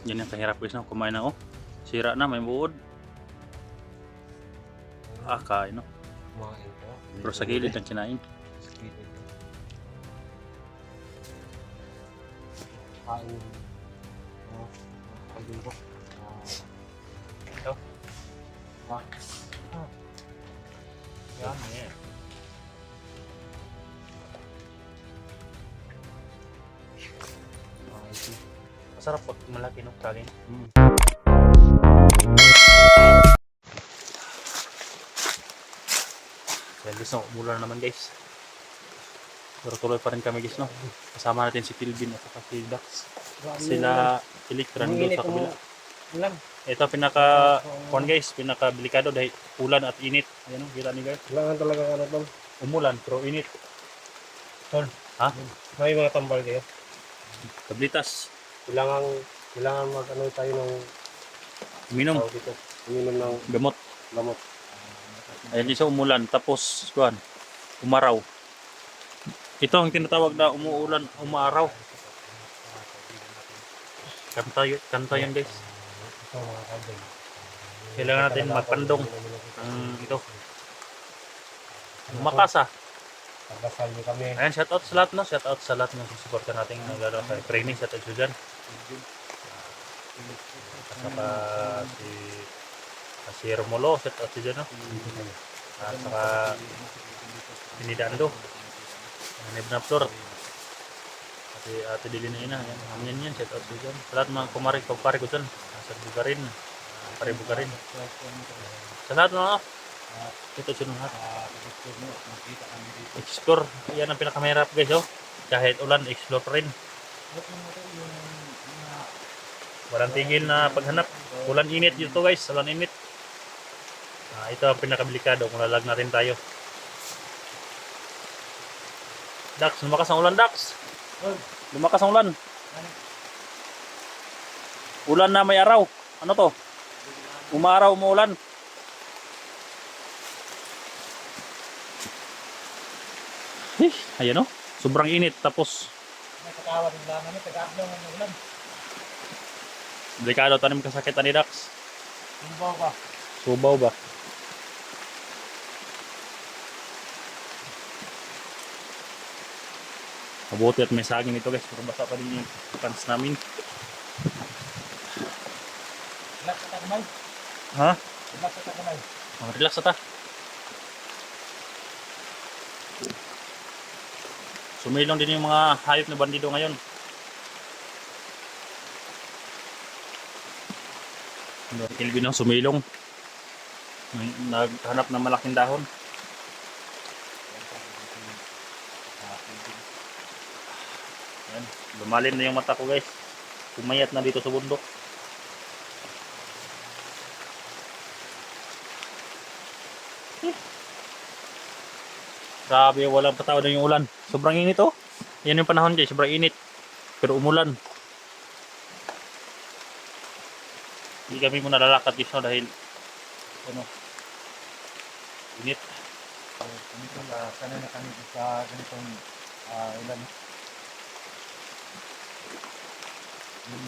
Yan yung kahirap guys, no? Kumain na, oh. Sira na, may buod. Kain, no? Kumain ka. Pero sa gilid ang kinain. Sa gilid. Kain. Kain ko. Ito. Yan eh. Masarap pag malaki, no? Kain. Well, guys, no? Umulan naman guys. Pero tuloy pa rin kami guys, no? Kasama natin si Pilvin at saka si Dax. Sila Electran doon sa kabila. Ulan. Ito pinaka kuan guys, pinaka delikado dahil ulan at init. Ayan, no? Kita niyo guys. Kailangan talaga ano tol. Umulan pero init. Tol. Ha? May mga tambal kayo. Tablitas. Kailangan mag-ano tayo ng Uminom. tao dito. Uminom ng Gamot. gamot. Ayan guys, umulan. Tapos kuan, umaraw. Ito ang tinatawag na umuulan, umaraw. Kanta yan guys. Ito mga kabel. Kailangan natin magpandong ang ito. Makasa. Pagdasal niyo kami. Ayan, shoutout sa lahat, no? Shoutout sa lahat ng susuporta natin naglaro sa training. Shoutout sa dyan. At saka si Romulo, shoutout sa dyan, no? At saka Pinidando. Nebna Flor. At Ate Dilina, ayan. Amin yan, shoutout sa dyan. Sa lahat mga kumari ko dyan. Sa Bugarin. Pare Bugarin. Sa lahat mga ito sunod lahat. Explore. Yan ang pinakamahirap guys, oh. Kahit ulan, explore pa rin. Walang tigil na paghanap. Ulan init dito guys, ulan init. Ito ang pinakabilikado kung lalag natin tayo. Dax, lumakas ang ulan, Dax. Lumakas ang ulan. Ulan na may araw. Ano to? Umaraw, umuulan. Ayan, oh. Sobrang init. Tapos delikado tanim kasakitan ni Dax. Subaw ba? Mabuti at may saging ito guys. Pero basa pa din yung pants namin. Relax ka kamay. Ha? Relax ka kamay. Relax ata. Sumilong din yung mga hayop na bandido ngayon. Kilvin ang sumilong. Naghanap ng malaking dahon. Ayan. Lumalim na yung mata ko guys. Pumayat na dito sa bundok. Grabe, walang patawad na yung ulan. Sobrang init, oh. Yan yung panahon guys, sobrang init. Pero umulan. Hindi kami muna lalakad guys, no, dahil ano, init. Sana na kami sa ganitong ulan. Yung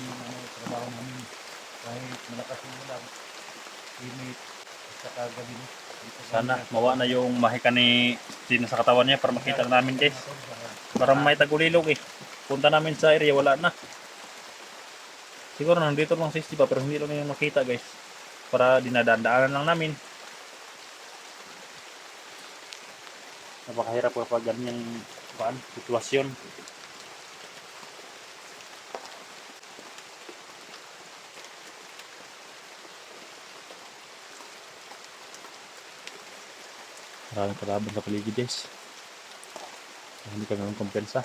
trabaho namin kahit malakas yung ulan, init, at saka gabi. Sana mawa na yung mahika ni Tina sa katawan niya para makita namin guys. Para may tagulilog eh. Punta namin sa area, wala na. Siguro nandito lang 60 pa pero hindi lang yung makita guys. Para dinadaan lang namin. Napakahirap kapag ganyang sitwasyon. Maraming kalaban sa paligid guys. Hindi kami kumpensa.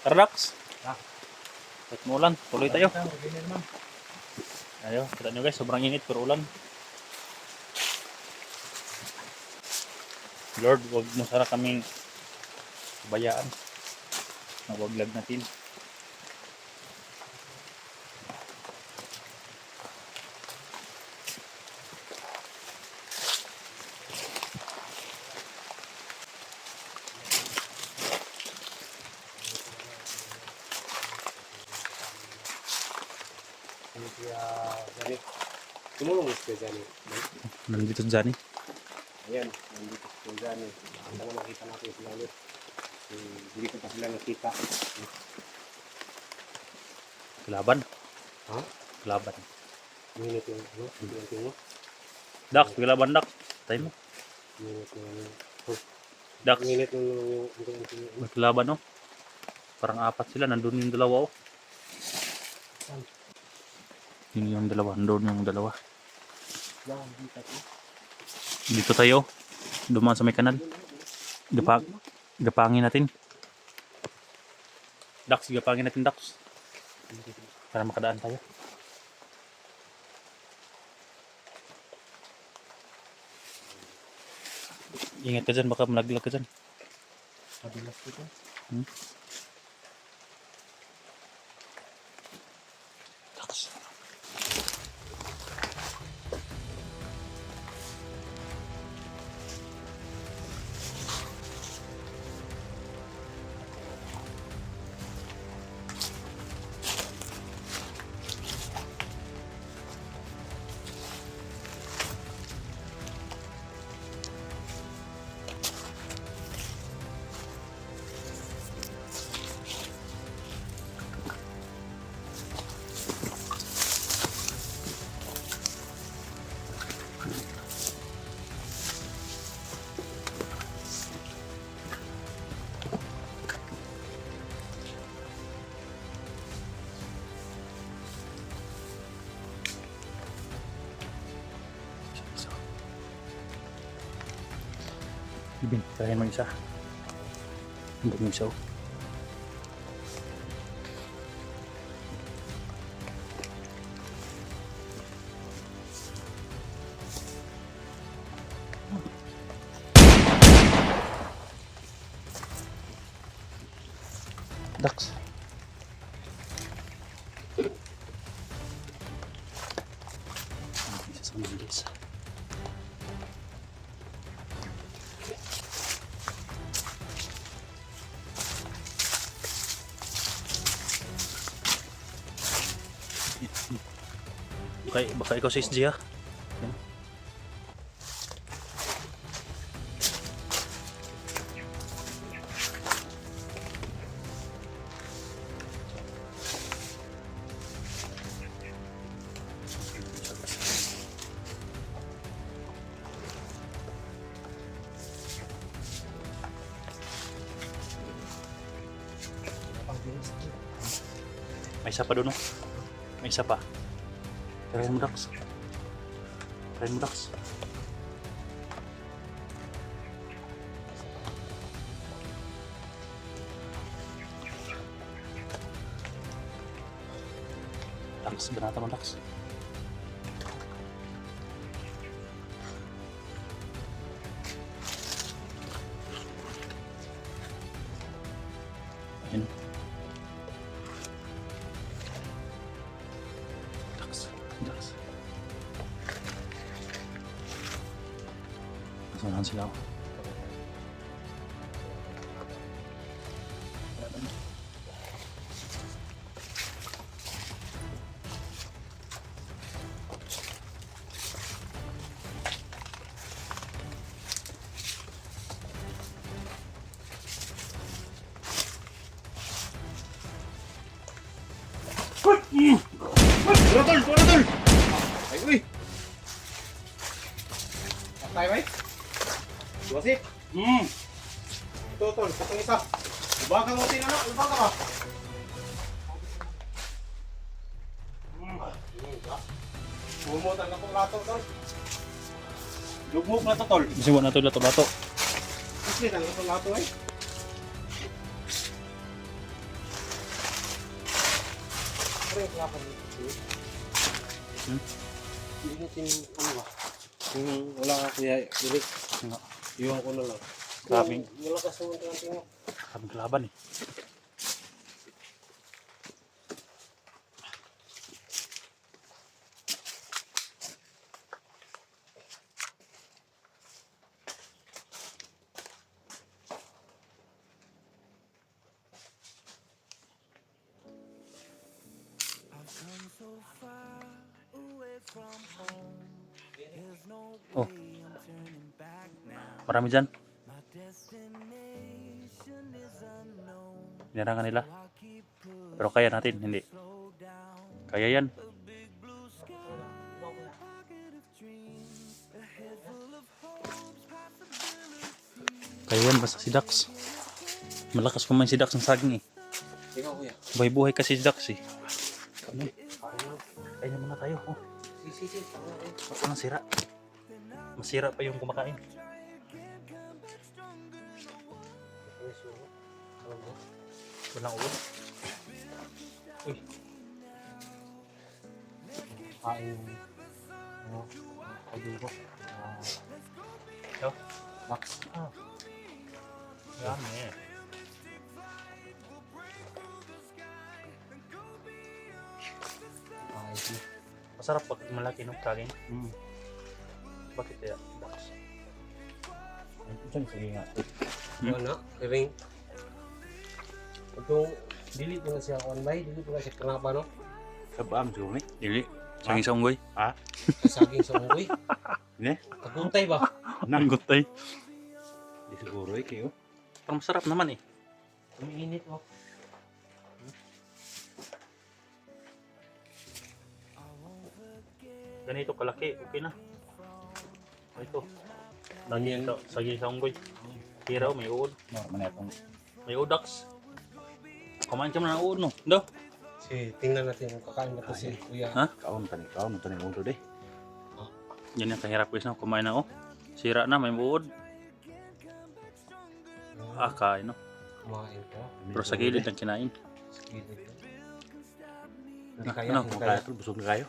Tara, kahit muulan, tuloy tayo. Ayo, kita nyo guys, sobrang init pero ulan. Lord, wag mo sana kaming bayaan na waglag natin. Jani. Tumulong si Jani. Nandito si Johnny. Ayan, nandito si Jani. Sana makita natin sila ulit. Hindi ko pa sila nakita. Laban. Ha? Laban. Minute yung ano? Minute yung Dax, laban Dax. Tayo mo. minute yung Dax, minute yung maglaban no. Parang apat sila, nandun yung dalawa oh. Yun yung dalawa, nandun yung dalawa. Dito tayo, dumaan sa may kanal. Gapangin natin. Dax, gapangin natin Dax. Para makadaan tayo. Ingat ka dyan, baka malaglag ka dyan. Madulas dito. Dax. Ibin, tirahin mo isa. Hindi mo isa oh. Dax. Isa sa mandis. Baka ikaw si SG ha. Yan. May isa pa doon oh. May isa pa. Tirahin mo Dax. Tirahin mo Dax. Dax, banata mo Dax. Ayun. Dax. Nasaan sila oh. Tol! Ay, uy! Patay, bay? Wasip? Ito, tol. Itong isa. Ubaga mo tin, ano? Ubaga ba? Bumutan ka pong lato, tol. Lugmok na to, tol. Siwa na ito lato-lato. Isli na itong lato, eh. Pero yung klapa dito, hindi natin, ano ba? Yung wala ka kuya, dili. Iwan ko na lang. Grabing. Malakas naman tingin mo. Kaming laban eh. I've come so far Oh. Marami dyan. Nilarangan nila. Pero kaya natin, hindi. Kaya yan. Kaya yan basta si Dax. Malakas kumain si Dax ng saging eh. Ikaw kuya. Buhay-buhay kasi si Dax eh. Kami. Kaya naman na tayo. Oh. Si. Basta nasira. Masira pa yung kumakain. Walang ulo. Uy. Kain. Ano? Kain ko. Yo. Max. Ah. Yan eh. Ayos na. Masarap pag malaki no saging. Hmm. Bakit kaya Dax? Diyan, sige nga. Ano? Kevin. Itong dili po na siya online, dili po na siya kanapa no? Sabam siguro ni. Dili. Saging sa unggoy. Saging sa unggoy. Ne? Kaguntay ba? Nanggot tayo. Di siguro kayo. Parang masarap naman eh. Umiinit oh. Ganito kalaki. Okay na. Ito. Daniel. Saging sa unggoy. Hiraw, may uod. Normal na itong May udax. Kumain ka man ng uod no? Daw. Si, tingnan natin kung kakain na to si Kuya. Ha? kaon pa ni ulo de. Yan yung kahirap guys no. Kumain na oh. Sira na, may uod. Kain no. Kumain ka. Pero sa gilid ang kinain. Sa gilid. Hindi kaya, Ano? hindi Kung kaya. kaya busog na kayo.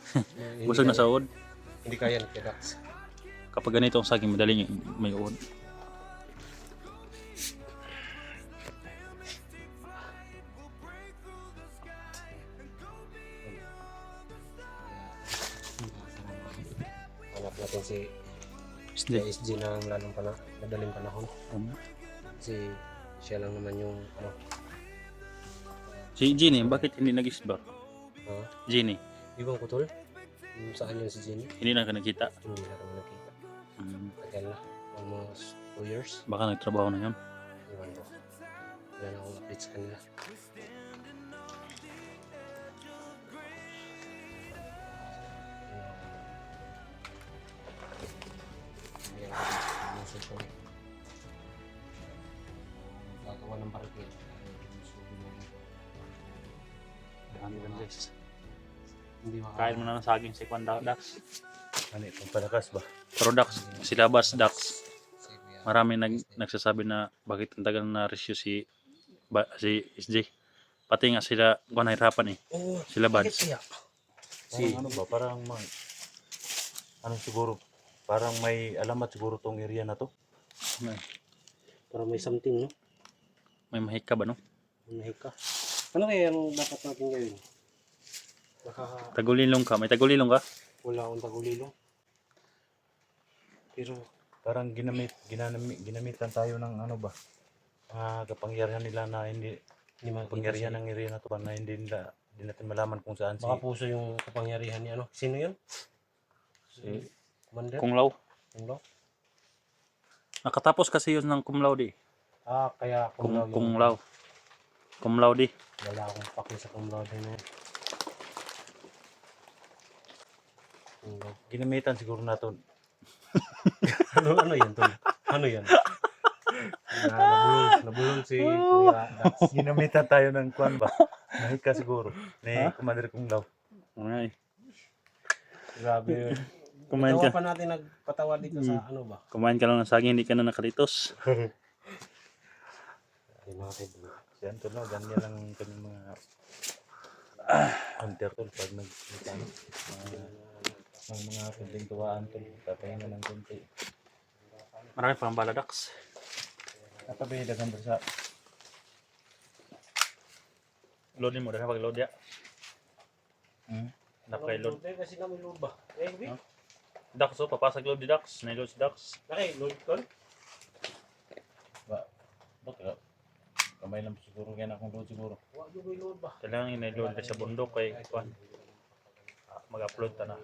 Hindi Busog na kaya. sa uod. Hindi kaya nagkadax. Kapag ganito ang saging, madali may uod. Hanap natin si Hindi. SG ng madaling panahon. Kasi siya lang naman yung ano. Si Ginny, bakit hindi nag-isbar? Ha? Ginny, Ibang ko tol. Kung saan yun si Jenny? hindi na ka nakita. Hindi na kami nakita. Tagal na. Almost 2 years. Baka nagtrabaho na yun. Iwan ko. Wala na akong update sa kanila. Hindi ako musod ko. Gagawa ng barangay. Dami lang guys. Hindi Kain mo na ng saging si Kwan Dax. Ano itong palakas ba? Pero Dax, sila Bas Dax. Marami nagsasabi na bakit ang tagal na rescue si SJ. Pati nga sila kung nahirapan eh. Oh, Sila bakit Bads. kaya? Parang ano ba? Parang ano siguro? Parang may alamat siguro tong area na to. Parang may something, no? May mahika ba no? May ka. Ano kaya yung dapat natin gawin? Baka Tagulilong ka. May tagulilong ka? wala akong tagulilong. Pero parang ginamitan tayo ng ano ba? Kapangyarihan nila na hindi Hindi makikita kapangyarihan ng area na to ba na hindi natin malaman kung saan Baka puso yung kapangyarihan ni ano. Sino yun? si Commander? Kung law. Kung Nakatapos kasi yun ng cum laude. kaya Kung law. Cum laude. Wala akong paki sa cum laude na yun. Cum laude. ginamitan siguro natin. ano yan, Tol? Ano yan? Nabulong si Kuya Dax. Ginamitan tayo ng kwan ba? Mahika siguro. Ni Commander Kung Lao. Ay. Grabe yun. Kumain Tawa ka. pa natin nagpatawa dito sa ano ba? Kumain ka lang ng saging, hindi ka na nakalitos. Ay, mga kaibigan. Yan tol no, ganyan lang kanyang mga hunter tol pag nagkano. Ang mga pwedeng tuwaan tol, papahinga ng konti. Marami pang baladax. Natabi dagan sa Loadin mo, dahil pag-load ya. Ano Napaka-load. kasi na may load ba? Eh, Vic? Dax, oh, papasag load di Dax. Nailod si Dax. Load Tol? ba. Baka kamay lang siguro kaya akong load siguro. Wag yung may load ba? Kailangan yung nailod ka sa bundok kay Kwan. Mag-upload ta na.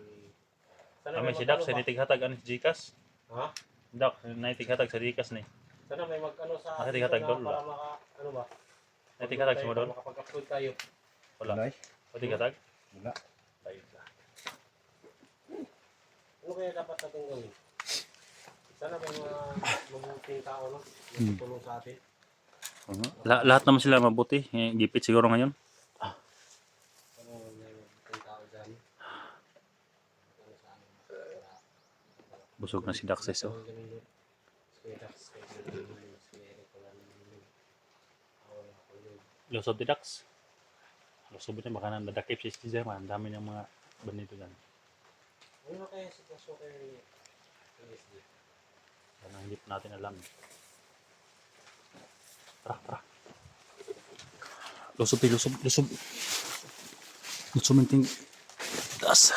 Sana Kami may si Dax, mag-ano ba? naitighatag ani si Gcash. Ha? Dax, naitighatag sa Gcash ni. Sana may mag-ano sa Nakatigatag dito doon, na para maka, ano ba? Naitighatag Tayo, mo doon? para makapag-upload tayo. Wala. Wala. Naitighatag? Wala. Tayo na. Ano kaya dapat natin gawin? Sana may mga mabuting tao, no? Magtutulong sa atin. Lahat naman sila mabuti. Gipit siguro ngayon. Ano may mabuting tao dyan? Ano sa amin? Busog na si Daxes, oh. Lusob di Dax. Lusob na baka nadakip si Steve man. Ang dami ng mga banito dyan. Ano kaya sitwasyon kay PSD? Sana hindi pa natin alam. Tara. Lusob. Lusob ng ting taas.